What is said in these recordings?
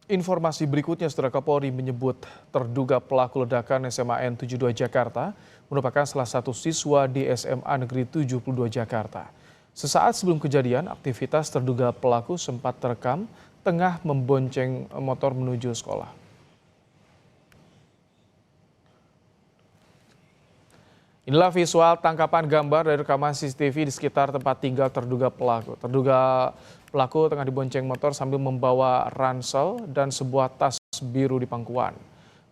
Informasi berikutnya, Saudara, Kapolri menyebut terduga pelaku ledakan SMAN 72 Jakarta merupakan salah satu siswa di SMA Negeri 72 Jakarta. Sesaat sebelum kejadian, aktivitas terduga pelaku sempat terekam tengah membonceng motor menuju sekolah. Inilah visual tangkapan gambar dari rekaman CCTV di sekitar tempat tinggal terduga pelaku. Terduga pelaku tengah dibonceng motor sambil membawa ransel dan sebuah tas biru di pangkuan.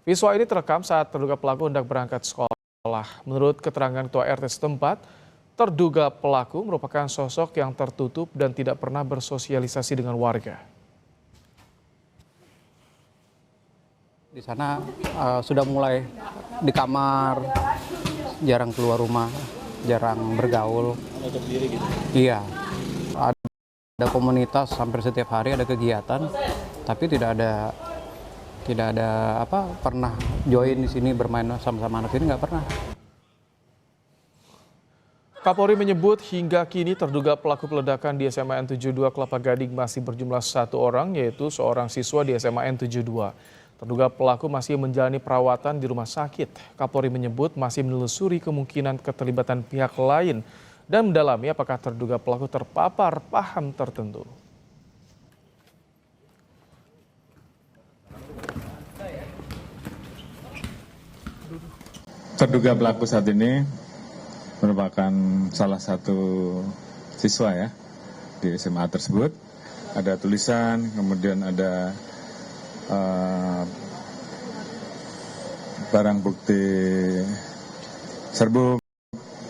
Visual ini terekam saat terduga pelaku hendak berangkat sekolah. Menurut keterangan Ketua RT setempat, terduga pelaku merupakan sosok yang tertutup dan tidak pernah bersosialisasi dengan warga. Di sana sudah mulai di kamar, jarang keluar rumah, jarang bergaul. Menutup diri gitu? Iya, ada komunitas hampir setiap hari ada kegiatan, tapi tidak ada pernah join di sini bermain sama-sama anak ini, nggak pernah. Kapolri menyebut hingga kini terduga pelaku peledakan di SMAN 72 Kelapa Gading masih berjumlah 1 orang, yaitu seorang siswa di SMAN 72. Terduga pelaku masih menjalani perawatan di rumah sakit. Kapolri menyebut masih menelusuri kemungkinan keterlibatan pihak lain dan mendalami apakah terduga pelaku terpapar paham tertentu. Terduga pelaku saat ini merupakan salah satu siswa ya di SMA tersebut. Ada tulisan, kemudian ada barang bukti serbuk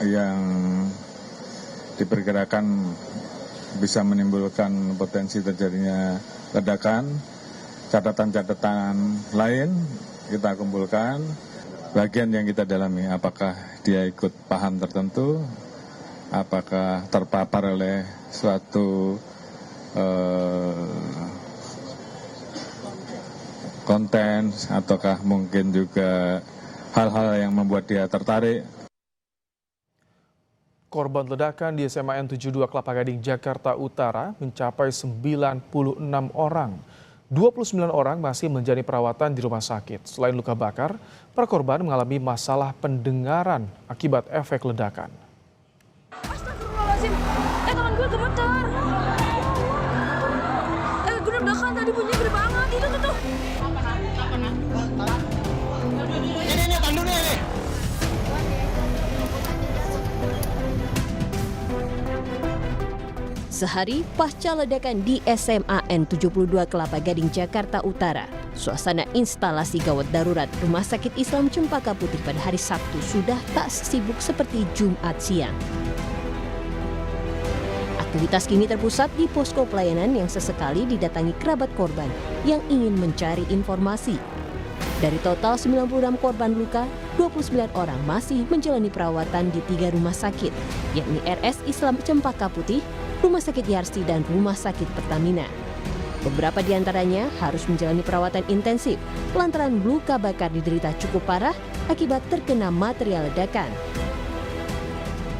yang diperkirakan bisa menimbulkan potensi terjadinya ledakan. Catatan-catatan lain kita kumpulkan. Bagian yang kita dalami, apakah dia ikut paham tertentu, apakah terpapar oleh suatu konten, ataukah mungkin juga hal-hal yang membuat dia tertarik. Korban ledakan di SMAN 72 Kelapa Gading, Jakarta Utara mencapai 96 orang. 29 orang masih menjalani perawatan di rumah sakit. Selain luka bakar, para korban mengalami masalah pendengaran akibat efek ledakan. Astagfirullahaladzim, tangan gue gemeter. Gue belakang tadi bunyinya gede banget, itu tuh. Ini, tandu nih. Sehari pasca ledakan di SMAN 72 Kelapa Gading, Jakarta Utara, suasana instalasi gawat darurat Rumah Sakit Islam Cempaka Putih pada hari Sabtu sudah tak sibuk seperti Jumat siang. Aktivitas kini terpusat di posko pelayanan yang sesekali didatangi kerabat korban yang ingin mencari informasi. Dari total 96 korban luka, 29 orang masih menjalani perawatan di 3 rumah sakit, yakni RS Islam Cempaka Putih, Rumah Sakit Yarsi, dan Rumah Sakit Pertamina. Beberapa di antaranya harus menjalani perawatan intensif lantaran luka bakar diderita cukup parah akibat terkena material ledakan.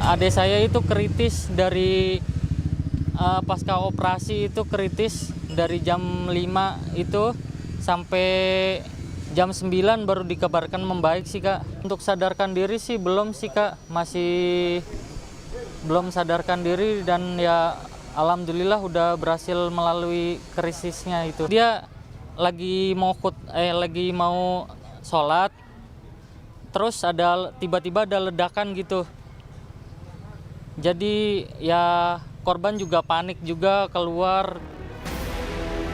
Adik saya itu kritis dari pasca operasi itu kritis dari jam 5 itu sampai jam 9 baru dikabarkan membaik sih Kak. Untuk sadarkan diri sih belum sih Kak, masih belum sadarkan diri dan ya alhamdulillah udah berhasil melalui krisisnya itu. Dia lagi mau sholat, terus ada tiba-tiba ada ledakan gitu. Jadi ya korban juga panik juga keluar.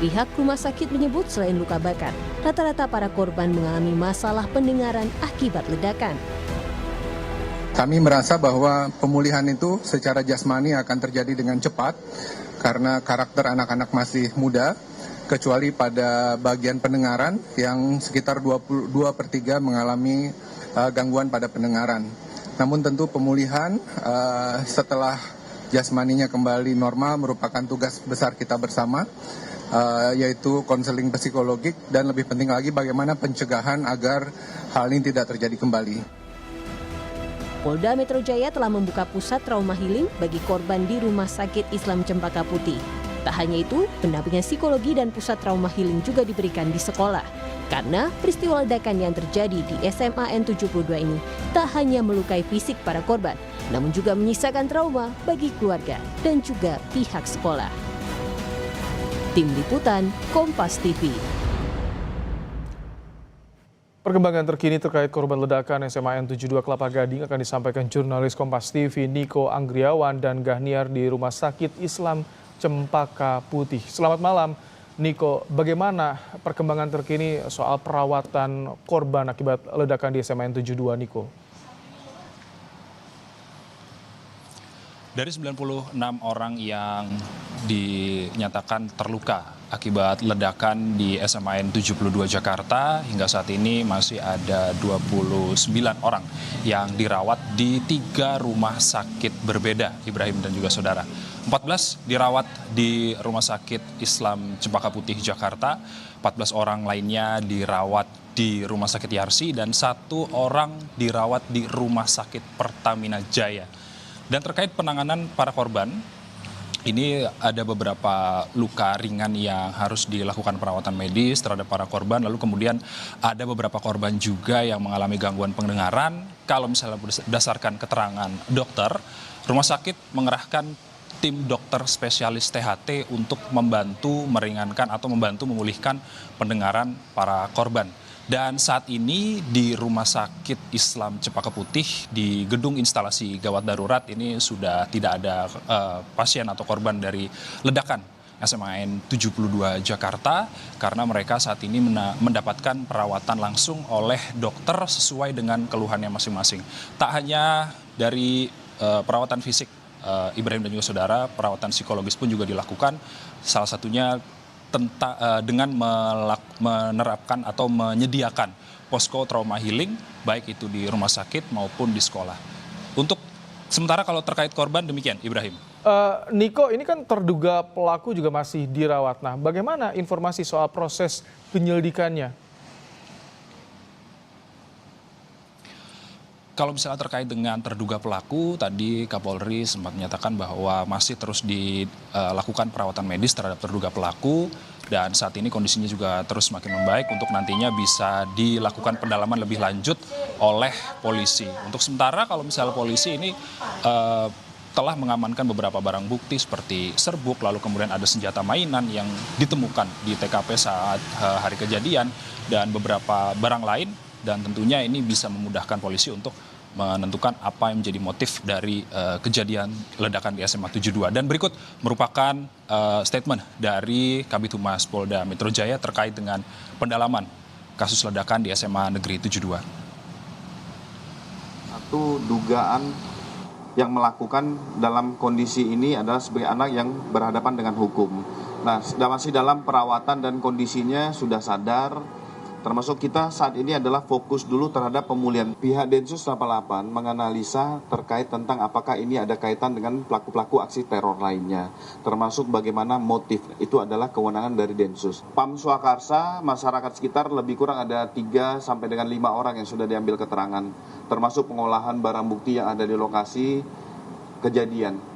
Pihak rumah sakit menyebut selain luka bakar, rata-rata para korban mengalami masalah pendengaran akibat ledakan. Kami merasa bahwa pemulihan itu secara jasmani akan terjadi dengan cepat karena karakter anak-anak masih muda, kecuali pada bagian pendengaran yang sekitar 2/3 mengalami gangguan pada pendengaran. Namun tentu pemulihan setelah jasmaninya kembali normal merupakan tugas besar kita bersama, yaitu konseling psikologik dan lebih penting lagi bagaimana pencegahan agar hal ini tidak terjadi kembali. Polda Metro Jaya telah membuka pusat trauma healing bagi korban di Rumah Sakit Islam Cempaka Putih. Tak hanya itu, pendampingan psikologi dan pusat trauma healing juga diberikan di sekolah. Karena peristiwa ledakan yang terjadi di SMA N72 ini tak hanya melukai fisik para korban, namun juga menyisakan trauma bagi keluarga dan juga pihak sekolah. Tim Liputan, Kompas TV. Perkembangan terkini terkait korban ledakan SMA N72 Kelapa Gading akan disampaikan jurnalis Kompas TV Niko Anggriawan dan Gahniar di Rumah Sakit Islam Cempaka Putih. Selamat malam, Niko. Bagaimana perkembangan terkini soal perawatan korban akibat ledakan di SMA N72, Niko? Dari 96 orang yang dinyatakan terluka akibat ledakan di SMA N72 Jakarta, hingga saat ini masih ada 29 orang yang dirawat di 3 rumah sakit berbeda, Ibrahim dan juga saudara. 14 dirawat di Rumah Sakit Islam Cempaka Putih Jakarta, 14 orang lainnya dirawat di Rumah Sakit Yarsi, dan 1 orang dirawat di Rumah Sakit Pertamina Jaya. Dan terkait penanganan para korban, ini ada beberapa luka ringan yang harus dilakukan perawatan medis terhadap para korban. Lalu kemudian ada beberapa korban juga yang mengalami gangguan pendengaran. Kalau misalnya berdasarkan keterangan dokter, rumah sakit mengerahkan tim dokter spesialis THT untuk membantu meringankan atau membantu memulihkan pendengaran para korban. Dan saat ini di Rumah Sakit Islam Cempaka Putih di gedung instalasi gawat darurat ini sudah tidak ada pasien atau korban dari ledakan SMA N72 Jakarta, karena mereka saat ini mendapatkan perawatan langsung oleh dokter sesuai dengan keluhannya masing-masing. Tak hanya dari perawatan fisik, Ibrahim dan juga saudara, perawatan psikologis pun juga dilakukan, salah satunya dengan menerapkan atau menyediakan posko trauma healing, baik itu di rumah sakit maupun di sekolah. Untuk sementara kalau terkait korban demikian, Ibrahim. Niko, ini kan terduga pelaku juga masih dirawat. Nah, bagaimana informasi soal proses penyelidikannya? Kalau misalnya terkait dengan terduga pelaku, tadi Kapolri sempat menyatakan bahwa masih terus dilakukan perawatan medis terhadap terduga pelaku, dan saat ini kondisinya juga terus semakin membaik untuk nantinya bisa dilakukan pendalaman lebih lanjut oleh polisi. Untuk sementara kalau misalnya polisi ini telah mengamankan beberapa barang bukti seperti serbuk, lalu kemudian ada senjata mainan yang ditemukan di TKP saat hari kejadian, dan beberapa barang lain. Dan tentunya ini bisa memudahkan polisi untuk menentukan apa yang menjadi motif dari kejadian ledakan di SMA 72. Dan berikut merupakan statement dari Kabid Humas Polda Metro Jaya terkait dengan pendalaman kasus ledakan di SMA Negeri 72. Satu dugaan yang melakukan dalam kondisi ini adalah sebagai anak yang berhadapan dengan hukum. Nah, masih dalam perawatan dan kondisinya sudah sadar. Termasuk kita saat ini adalah fokus dulu terhadap pemulihan. Pihak Densus 88 menganalisa terkait tentang apakah ini ada kaitan dengan pelaku-pelaku aksi teror lainnya. Termasuk bagaimana motif, itu adalah kewenangan dari Densus. Pam Swakarsa, masyarakat sekitar lebih kurang ada 3 sampai dengan 5 orang yang sudah diambil keterangan. Termasuk pengolahan barang bukti yang ada di lokasi kejadian.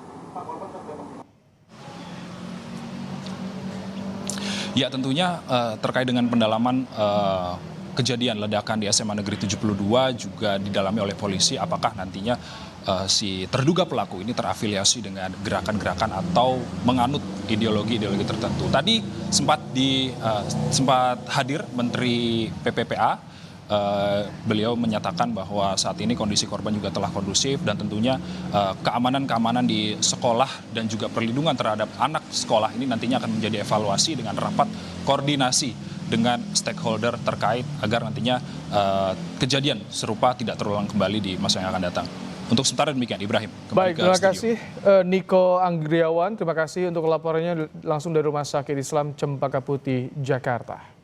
Ya, tentunya terkait dengan pendalaman kejadian ledakan di SMA Negeri 72 juga didalami oleh polisi, apakah nantinya si terduga pelaku ini terafiliasi dengan gerakan-gerakan atau menganut ideologi-ideologi tertentu. Tadi sempat hadir Menteri PPPA. Beliau menyatakan bahwa saat ini kondisi korban juga telah kondusif, dan tentunya keamanan-keamanan di sekolah dan juga perlindungan terhadap anak sekolah ini nantinya akan menjadi evaluasi dengan rapat koordinasi dengan stakeholder terkait agar nantinya kejadian serupa tidak terulang kembali di masa yang akan datang. Untuk sementara demikian, Ibrahim. Baik, terima kasih Niko Anggriawan. Terima kasih untuk laporannya langsung dari Rumah Sakit Islam Cempaka Putih, Jakarta.